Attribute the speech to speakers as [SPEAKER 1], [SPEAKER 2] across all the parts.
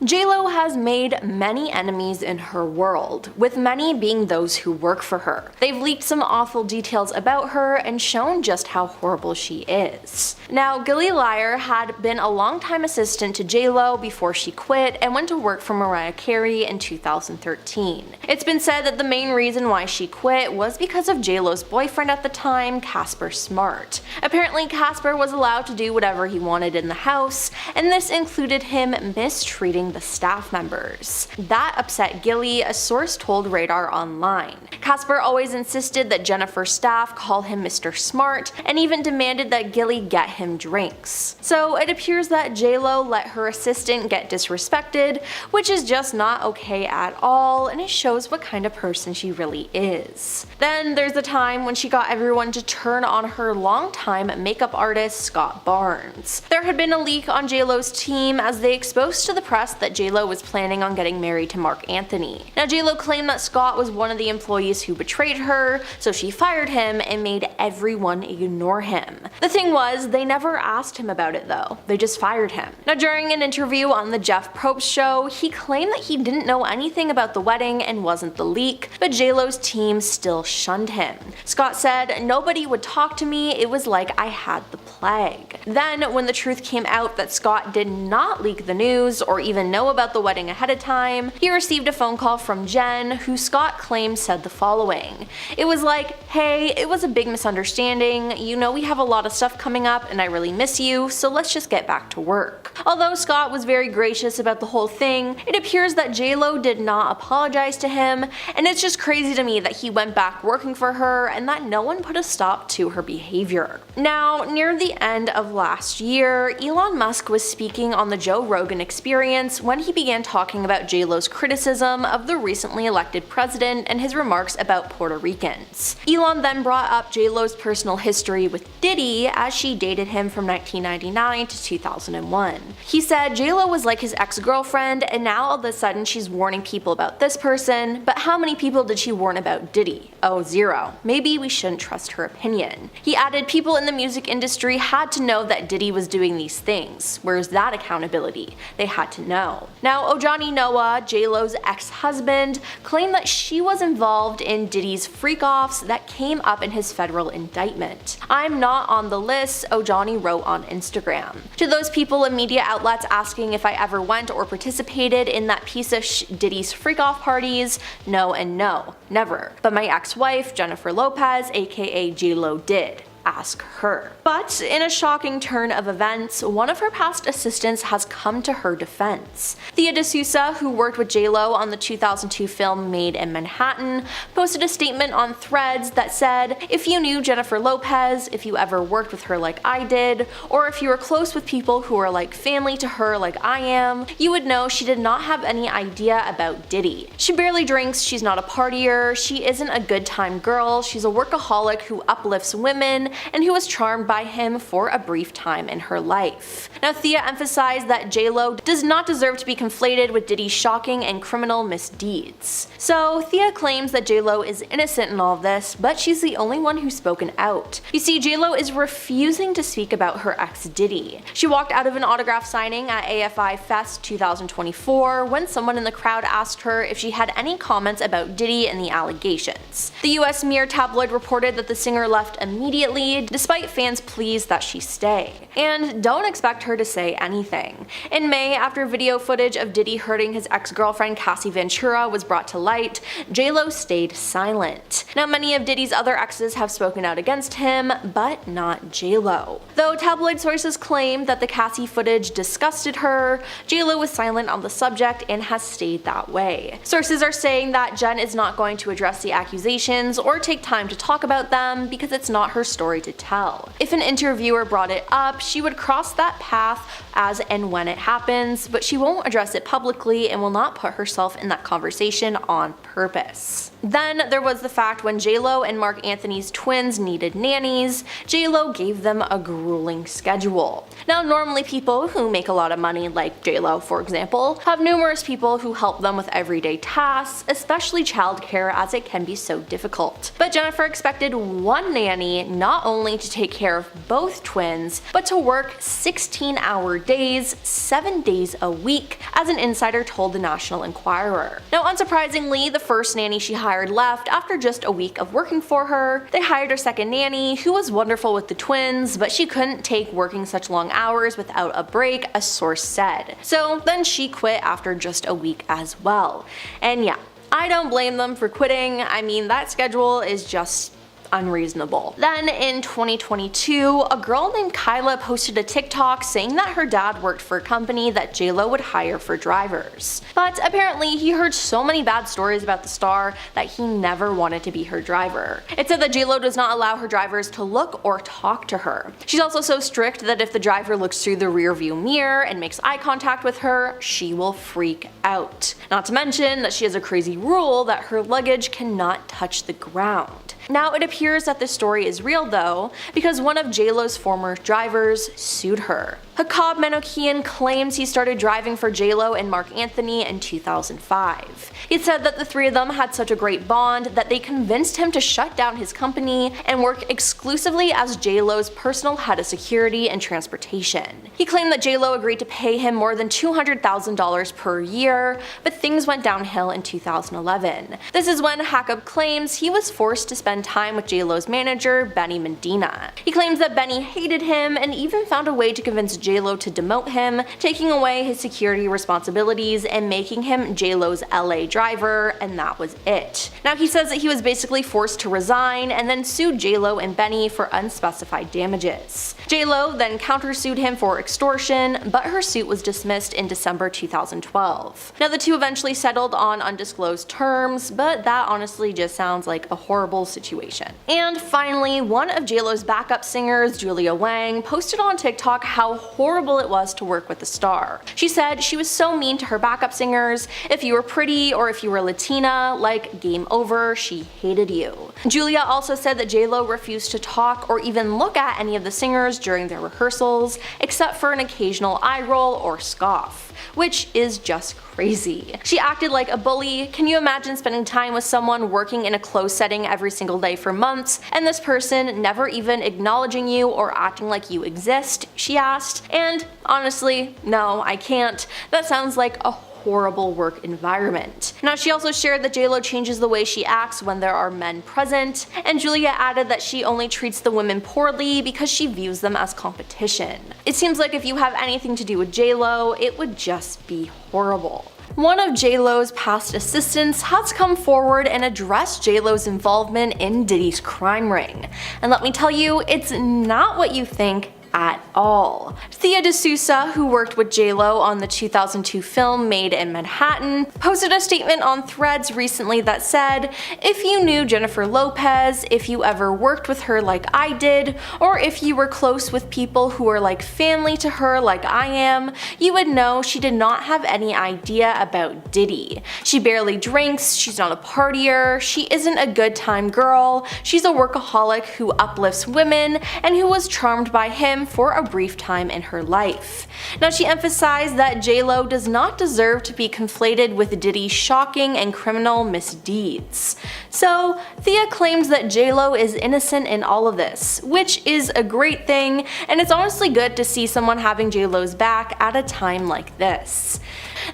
[SPEAKER 1] J.Lo has made many enemies in her world, with many being those who work for her. They've leaked some awful details about her and shown just how horrible she is. Now, Gilly Liar had been a longtime assistant to J.Lo before she quit and went to work for Mariah Carey in 2013. It's been said that the main reason why she quit was because of J.Lo's boyfriend at the time, Casper Smart. Apparently, Casper was allowed to do whatever he wanted in the house, and this included him mistreating the staff members. That upset Gilly, a source told Radar Online. Casper always insisted that Jennifer's staff call him Mr. Smart, and even demanded that Gilly get him drinks. So it appears that J.Lo let her assistant get disrespected, which is just not okay at all, and it shows what kind of person she really is. Then there's the time when she got everyone to turn on her longtime makeup artist Scott Barnes. There had been a leak on J.Lo's team as they exposed to the press that J.Lo was planning on getting married to Marc Anthony. Now, J.Lo claimed that Scott was one of the employees who betrayed her, so she fired him and made everyone ignore him. The thing was, they never asked him about it though, they just fired him. Now, during an interview on the Jeff Probst show, he claimed that he didn't know anything about the wedding and wasn't the leak, but J.Lo's team still shunned him. Scott said, "Nobody would talk to me, it was like I had the plague." Then, when the truth came out that Scott did not leak the news or even know about the wedding ahead of time, he received a phone call from Jen, who Scott claimed said the following. It was like, "Hey, it was a big misunderstanding, you know we have a lot of stuff coming up and I really miss you, so let's just get back to work." Although Scott was very gracious about the whole thing, it appears that J.Lo did not apologize to him, and it's just crazy to me that he went back working for her and that no one put a stop to her behavior. Now, near the end of last year, Elon Musk was speaking on the Joe Rogan Experience when he began talking about J.Lo's criticism of the recently elected president and his remarks about Puerto Ricans. Elon then brought up J.Lo's personal history with Diddy as she dated him from 1999 to 2001. He said J.Lo was like his ex-girlfriend, and now all of a sudden she's warning people about this person, but how many people did she warn about Diddy? Oh, 0. Maybe we shouldn't trust her opinion. He added people in the music industry had to know that Diddy was doing these things. Where's that accountability? They had to know. Now, Ojani Noah, J.Lo's ex-husband, claimed that she was involved in Diddy's freak-offs that came up in his federal indictment. "I'm not on the list," Ojani wrote on Instagram. To those people and media outlets asking if I ever went or participated in that piece of Diddy's freak-off parties, no and no, never. But my ex-wife, Jennifer Lopez, aka J.Lo, did. Ask her. But in a shocking turn of events, one of her past assistants has come to her defense. Thea D'Souza, who worked with J.Lo on the 2002 film Made in Manhattan, posted a statement on Threads that said, "If you knew Jennifer Lopez, if you ever worked with her like I did, or if you were close with people who are like family to her like I am, you would know she did not have any idea about Diddy. She barely drinks, she's not a partier, she isn't a good time girl, she's a workaholic who uplifts women, and who was charmed by him for a brief time in her life." Now, Thea emphasized that J.Lo does not deserve to be conflated with Diddy's shocking and criminal misdeeds. So Thea claims that J.Lo is innocent in all of this, but she's the only one who's spoken out. You see, J.Lo is refusing to speak about her ex Diddy. She walked out of an autograph signing at AFI Fest 2024 when someone in the crowd asked her if she had any comments about Diddy and the allegations. The US Mirror tabloid reported that the singer left immediately, despite fans' pleas that she stay. And don't expect her to say anything. In May, after video footage of Diddy hurting his ex-girlfriend Cassie Ventura was brought to light, J.Lo stayed silent. Now, many of Diddy's other exes have spoken out against him, but not J.Lo. Though tabloid sources claim that the Cassie footage disgusted her, J.Lo was silent on the subject and has stayed that way. Sources are saying that Jen is not going to address the accusations or take time to talk about them because it's not her story to tell. If an interviewer brought it up, she would cross that path as and when it happens, but she won't address it publicly and will not put herself in that conversation on purpose. Then there was the fact when J.Lo and Marc Anthony's twins needed nannies, J.Lo gave them a grueling schedule. Now, normally people who make a lot of money, like J.Lo for example, have numerous people who help them with everyday tasks, especially childcare, as it can be so difficult. But Jennifer expected one nanny, not not only to take care of both twins, but to work 16-hour days, 7 days a week, as an insider told the National Enquirer. Now, unsurprisingly, the first nanny she hired left after just a week of working for her. They hired her second nanny, who was wonderful with the twins, but she couldn't take working such long hours without a break, a source said. So then she quit after just a week as well. And yeah, I don't blame them for quitting. I mean, that schedule is just unreasonable. Then in 2022, a girl named Kyla posted a TikTok saying that her dad worked for a company that J.Lo would hire for drivers. But apparently he heard so many bad stories about the star that he never wanted to be her driver. It said that J.Lo does not allow her drivers to look or talk to her. She's also so strict that if the driver looks through the rearview mirror and makes eye contact with her, she will freak out. Not to mention that she has a crazy rule that her luggage cannot touch the ground. Now, it appears that this story is real though, because one of J.Lo's former drivers sued her. Hakab Menokian claims he started driving for J.Lo and Mark Anthony in 2005. He said that the three of them had such a great bond that they convinced him to shut down his company and work exclusively as J.Lo's personal head of security and transportation. He claimed that J.Lo agreed to pay him more than $200,000 per year, but things went downhill in 2011. This is when Hakab claims he was forced to spend time with J.Lo's manager, Benny Medina. He claims that Benny hated him and even found a way to convince J.Lo to demote him, taking away his security responsibilities and making him J.Lo's LA driver, and that was it. Now, he says that he was basically forced to resign and then sued J.Lo and Benny for unspecified damages. J.Lo then countersued him for extortion, but her suit was dismissed in December 2012. Now, the two eventually settled on undisclosed terms, but that honestly just sounds like a horrible situation. And finally, one of J.Lo's backup singers, Julia Wang, posted on TikTok how horrible it was to work with the star. She said she was so mean to her backup singers. If you were pretty or if you were Latina, like, game over, she hated you. Julia also said that J.Lo refused to talk or even look at any of the singers during their rehearsals, except for an occasional eye roll or scoff, which is just crazy. She acted like a bully. Can you imagine spending time with someone working in a closed setting every single day for months, and this person never even acknowledging you or acting like you exist? She asked. And honestly, no, I can't. That sounds like a horrible work environment. Now, she also shared that J.Lo changes the way she acts when there are men present, and Julia added that she only treats the women poorly because she views them as competition. It seems like if you have anything to do with J.Lo, it would just be horrible. One of J.Lo's past assistants has come forward and addressed J.Lo's involvement in Diddy's crime ring. And let me tell you, it's not what you think at all. Thea D'Souza, who worked with J.Lo on the 2002 film Made in Manhattan, posted a statement on Threads recently that said, "If you knew Jennifer Lopez, if you ever worked with her like I did, or if you were close with people who are like family to her like I am, you would know she did not have any idea about Diddy. She barely drinks, she's not a partier, she isn't a good time girl, she's a workaholic who uplifts women and who was charmed by him for a brief time in her life." Now, she emphasized that J.Lo does not deserve to be conflated with Diddy's shocking and criminal misdeeds. So, Thea claims that J.Lo is innocent in all of this, which is a great thing, and it's honestly good to see someone having J.Lo's back at a time like this.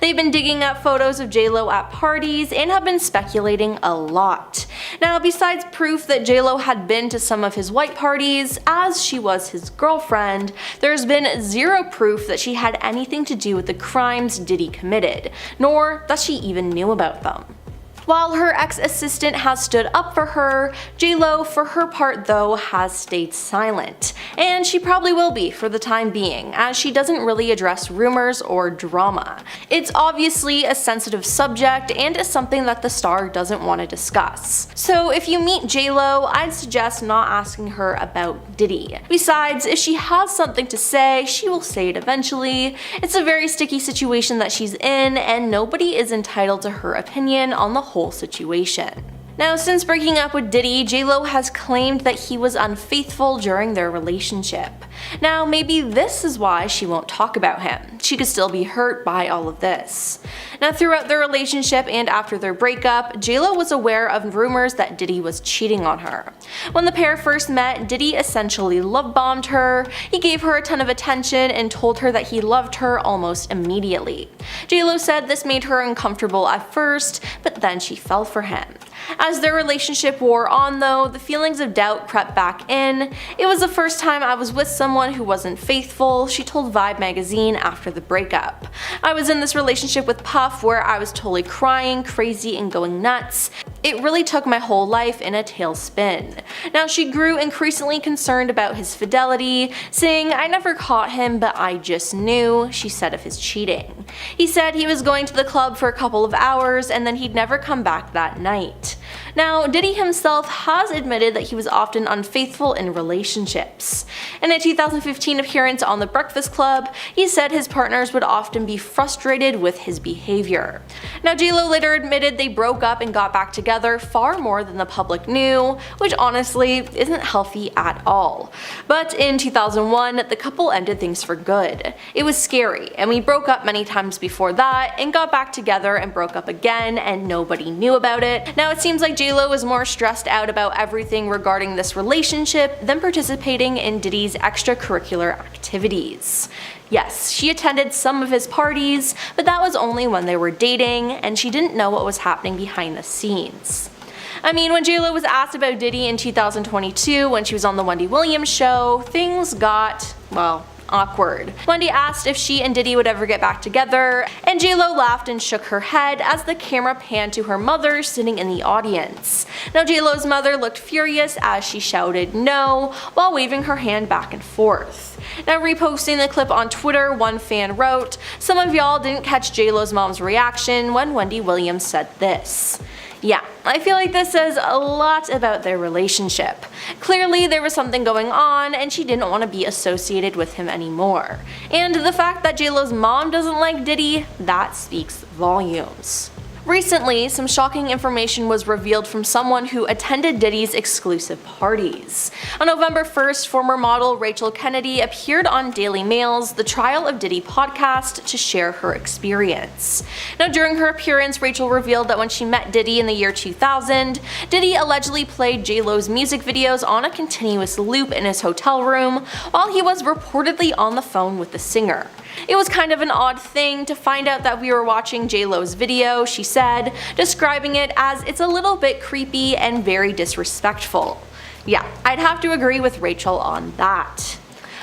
[SPEAKER 1] They've been digging up photos of J.Lo at parties and have been speculating a lot. Now, besides proof that J.Lo had been to some of his white parties, as she was his girlfriend, there's been zero proof that she had anything to do with the crimes Diddy committed, nor that she even knew about them. While her ex-assistant has stood up for her, J.Lo, for her part though, has stayed silent. And she probably will be for the time being, as she doesn't really address rumors or drama. It's obviously a sensitive subject and is something that the star doesn't want to discuss. So if you meet J.Lo, I'd suggest not asking her about Diddy. Besides, if she has something to say, she will say it eventually. It's a very sticky situation that she's in, and nobody is entitled to her opinion on the whole situation. Now, since breaking up with Diddy, J.Lo has claimed that he was unfaithful during their relationship. Now, maybe this is why she won't talk about him. She could still be hurt by all of this. Now, throughout their relationship and after their breakup, J.Lo was aware of rumors that Diddy was cheating on her. When the pair first met, Diddy essentially love-bombed her. He gave her a ton of attention and told her that he loved her almost immediately. J.Lo said this made her uncomfortable at first, but then she fell for him. As their relationship wore on though, the feelings of doubt crept back in. "It was the first time I was with someone who wasn't faithful," she told Vibe magazine after the breakup. "I was in this relationship with Puff where I was totally crying, crazy, and going nuts. It really took my whole life in a tailspin." Now, she grew increasingly concerned about his fidelity, saying, "I never caught him, but I just knew," she said of his cheating. He said he was going to the club for a couple of hours and then he'd never come back that night. Now, Diddy himself has admitted that he was often unfaithful in relationships. In a 2015 appearance on The Breakfast Club, he said his partners would often be frustrated with his behavior. Now, J.Lo later admitted they broke up and got back together far more than the public knew, which honestly isn't healthy at all. But in 2001, the couple ended things for good. It was scary, and we broke up many times before that and got back together and broke up again, and nobody knew about it. Now, it seems like J.Lo was more stressed out about everything regarding this relationship than participating in Diddy's extracurricular activities. Yes, she attended some of his parties, but that was only when they were dating, and she didn't know what was happening behind the scenes. I mean, when J.Lo was asked about Diddy in 2022 when she was on the Wendy Williams show, things got, well, awkward. Wendy asked if she and Diddy would ever get back together, and J.Lo laughed and shook her head as the camera panned to her mother sitting in the audience. Now, J.Lo's mother looked furious as she shouted no while waving her hand back and forth. Now, reposting the clip on Twitter, one fan wrote, "Some of y'all didn't catch J.Lo's mom's reaction when Wendy Williams said this." Yeah, I feel like this says a lot about their relationship. Clearly there was something going on and she didn't want to be associated with him anymore. And the fact that J.Lo's mom doesn't like Diddy, that speaks volumes. Recently, some shocking information was revealed from someone who attended Diddy's exclusive parties. On November 1st, former model Rachel Kennedy appeared on Daily Mail's The Trial of Diddy podcast to share her experience. Now, during her appearance, Rachel revealed that when she met Diddy in the year 2000, Diddy allegedly played J.Lo's music videos on a continuous loop in his hotel room while he was reportedly on the phone with the singer. "It was kind of an odd thing to find out that we were watching J.Lo's video," she said, describing it as "it's a little bit creepy and very disrespectful." Yeah, I'd have to agree with Rachel on that.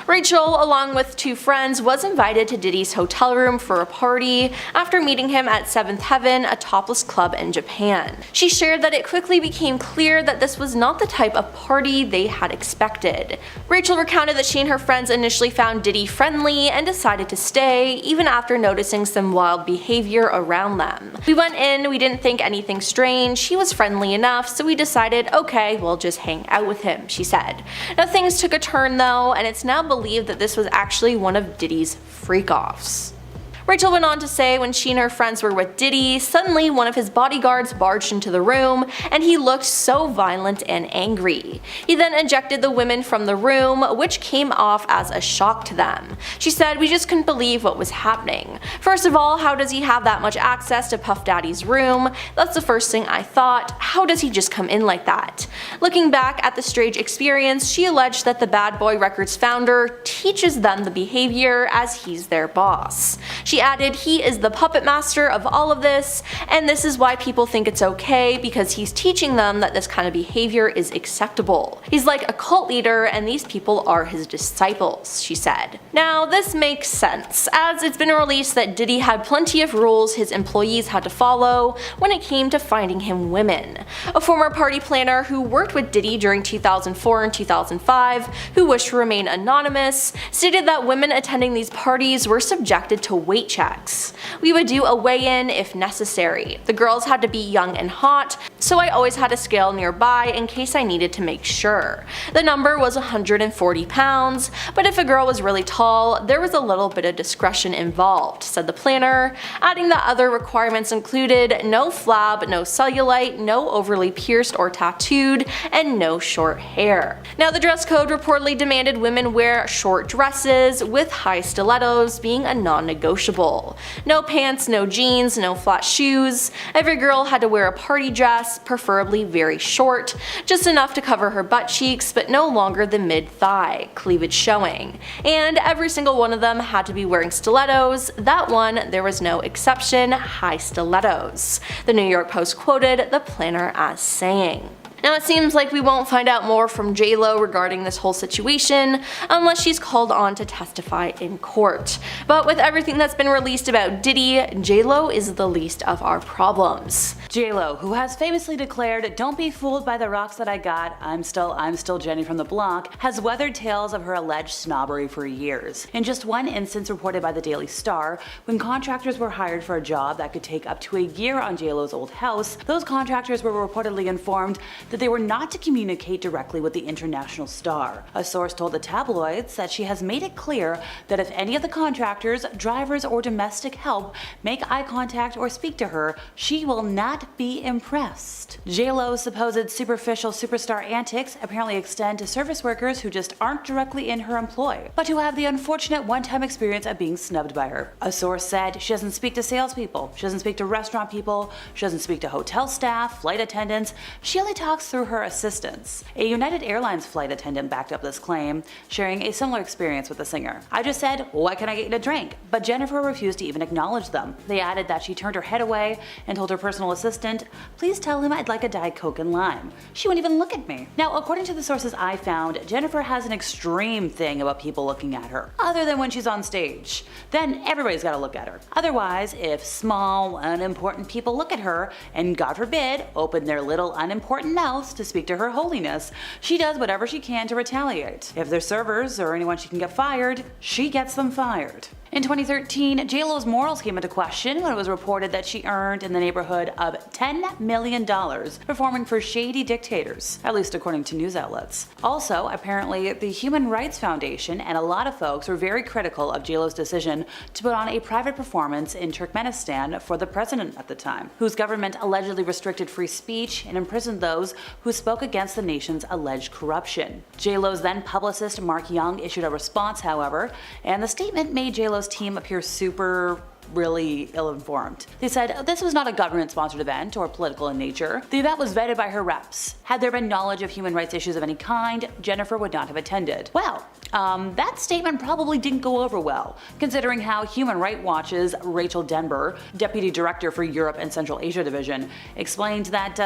[SPEAKER 1] Rachel, along with two friends, was invited to Diddy's hotel room for a party after meeting him at Seventh Heaven, a topless club in Japan. She shared that it quickly became clear that this was not the type of party they had expected. Rachel recounted that she and her friends initially found Diddy friendly and decided to stay, even after noticing some wild behavior around them. "We went in, we didn't think anything strange, he was friendly enough, so we decided, okay, we'll just hang out with him," she said. Now, things took a turn though, and it's now believed that this was actually one of Diddy's freak-offs. Rachel went on to say when she and her friends were with Diddy, suddenly one of his bodyguards barged into the room and he looked so violent and angry. He then ejected the women from the room, which came off as a shock to them. She said, "We just couldn't believe what was happening. First of all, how does he have that much access to Puff Daddy's room? That's the first thing I thought. How does he just come in like that?" Looking back at the strange experience, she alleged that the Bad Boy Records founder teaches them the behavior as he's their boss. She added, "He is the puppet master of all of this, and this is why people think it's okay, because he's teaching them that this kind of behavior is acceptable. He's like a cult leader and these people are his disciples," she said. Now, this makes sense, as it's been released that Diddy had plenty of rules his employees had to follow when it came to finding him women. A former party planner who worked with Diddy during 2004 and 2005, who wished to remain anonymous, stated that women attending these parties were subjected to weight checks. "We would do a weigh-in if necessary. The girls had to be young and hot, so I always had a scale nearby in case I needed to make sure. The number was 140 pounds, but if a girl was really tall, there was a little bit of discretion involved," said the planner, adding that other requirements included no flab, no cellulite, no overly pierced or tattooed, and no short hair. Now, the dress code reportedly demanded women wear short dresses, with high stilettos being a non-negotiable. comfortable. No pants, no jeans, no flat shoes. Every girl had to wear a party dress, preferably very short, just enough to cover her butt cheeks but no longer than mid-thigh, cleavage showing. And every single one of them had to be wearing stilettos. That one, there was no exception, high stilettos. The New York Post quoted the planner as saying. Now it seems like we won't find out more from J.Lo regarding this whole situation unless she's called on to testify in court. But with everything that's been released about Diddy, J.Lo is the least of our problems.
[SPEAKER 2] J.Lo, who has famously declared, "Don't be fooled by the rocks that I got, I'm still Jenny from the block," has weathered tales of her alleged snobbery for years. In just one instance reported by the Daily Star, when contractors were hired for a job that could take up to a year on J.Lo's old house, those contractors were reportedly informed that they were not to communicate directly with the international star. A source told the tabloids that she has made it clear that if any of the contractors, drivers, or domestic help make eye contact or speak to her, she will not be impressed. J.Lo's supposed superficial superstar antics apparently extend to service workers who just aren't directly in her employ, but who have the unfortunate one-time experience of being snubbed by her. A source said she doesn't speak to salespeople, she doesn't speak to restaurant people, she doesn't speak to hotel staff, flight attendants, she only talks through her assistants. A United Airlines flight attendant backed up this claim, sharing a similar experience with the singer. "I just said, 'What can I get you to drink?' But Jennifer refused to even acknowledge them." They added that she turned her head away and told her personal assistant, "Please tell him I'd like a Diet Coke and lime." She wouldn't even look at me. Now, according to the sources I found, Jennifer has an extreme thing about people looking at her, other than when she's on stage. Then everybody's gotta look at her. Otherwise, if small, unimportant people look at her and, God forbid, open their little unimportant mouths to speak to her holiness, she does whatever she can to retaliate. If they're servers or anyone she can get fired, she gets them fired. In 2013, J.Lo's morals came into question when it was reported that she earned in the neighborhood of $10 million performing for shady dictators, at least according to news outlets. Also, apparently, the Human Rights Foundation and a lot of folks were very critical of J.Lo's decision to put on a private performance in Turkmenistan for the president at the time, whose government allegedly restricted free speech and imprisoned those who spoke against the nation's alleged corruption. J.Lo's then publicist Mark Young issued a response, however, and the statement made J.Lo's team appear really ill-informed. They said this was not a government-sponsored event or political in nature. The event was vetted by her reps. Had there been knowledge of human rights issues of any kind, Jennifer would not have attended. Well, that statement probably didn't go over well, considering how Human Rights Watch's Rachel Denber, Deputy Director for Europe and Central Asia Division, explained that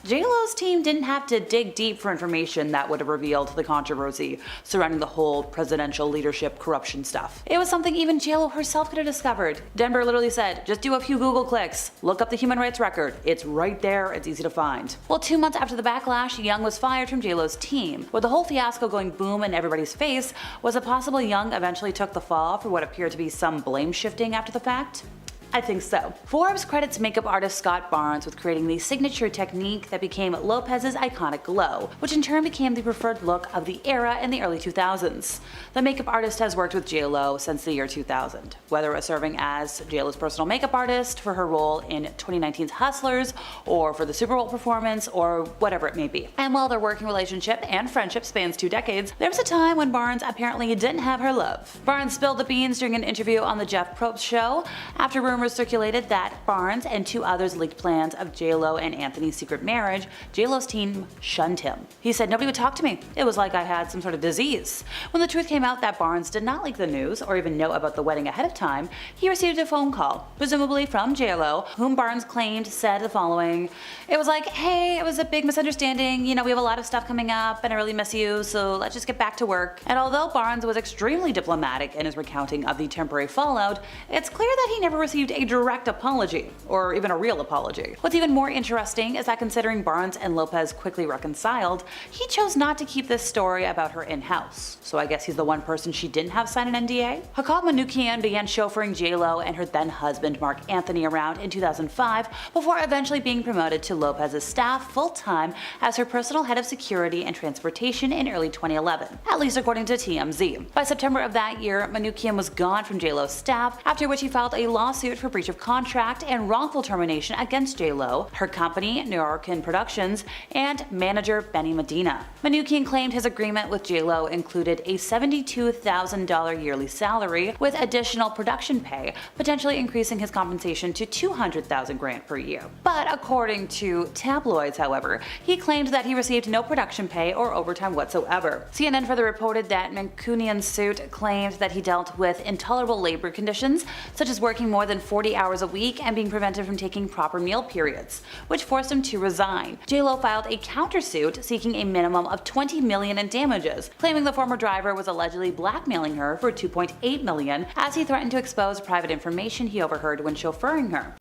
[SPEAKER 2] J.Lo's team didn't have to dig deep for information that would have revealed the controversy surrounding the whole presidential leadership corruption stuff. It was something even J.Lo herself could have discovered. Denber literally said, "Just do a few Google clicks, look up the human rights record, it's right there, it's easy to find." Well, 2 months after the backlash, Young was fired from J.Lo's team. With the whole fiasco going boom in everybody's face, was it possible Young eventually took the fall for what appeared to be some blame shifting after the fact? I think so. Forbes credits makeup artist Scott Barnes with creating the signature technique that became Lopez's iconic glow, which in turn became the preferred look of the era in the early 2000s. The makeup artist has worked with J.Lo since the year 2000, whether it was serving as J.Lo's personal makeup artist for her role in 2019's Hustlers, or for the Super Bowl performance, or whatever it may be. And while their working relationship and friendship spans 2 decades, there was a time when Barnes apparently didn't have her love. Barnes spilled the beans during an interview on the Jeff Probst show after rumors circulated that Barnes and 2 others leaked plans of J.Lo and Anthony's secret marriage. J.Lo's team shunned him. He said, "Nobody would talk to me. It was like I had some sort of disease." When the truth came out that Barnes did not leak the news or even know about the wedding ahead of time, he received a phone call, presumably from J.Lo, whom Barnes claimed said the following: "It was like, hey, it was a big misunderstanding, we have a lot of stuff coming up and I really miss you, so let's just get back to work." And although Barnes was extremely diplomatic in his recounting of the temporary fallout, it's clear that he never received a direct apology, or even a real apology. What's even more interesting is that considering Barnes and Lopez quickly reconciled, he chose not to keep this story about her in-house. So I guess he's the one person she didn't have sign an NDA? Hakan Manoukian began chauffeuring J.Lo and her then husband Mark Anthony around in 2005 before eventually being promoted to Lopez's staff full-time as her personal head of security and transportation in early 2011, at least according to TMZ. By September of that year, Manoukian was gone from J.Lo's staff, after which he filed a lawsuit for breach of contract and wrongful termination against J.Lo, her company, New Yorkin Productions, and manager Benny Medina. Mnookin claimed his agreement with J.Lo included a $72,000 yearly salary with additional production pay, potentially increasing his compensation to $200,000 per year. But according to tabloids, however, he claimed that he received no production pay or overtime whatsoever. CNN further reported that Mnookin's suit claimed that he dealt with intolerable labor conditions, such as working more than 40 hours a week and being prevented from taking proper meal periods, which forced him to resign. J.Lo filed a countersuit seeking a minimum of $20 million in damages, claiming the former driver was allegedly blackmailing her for $2.8 million as he threatened to expose private information he overheard when chauffeuring her.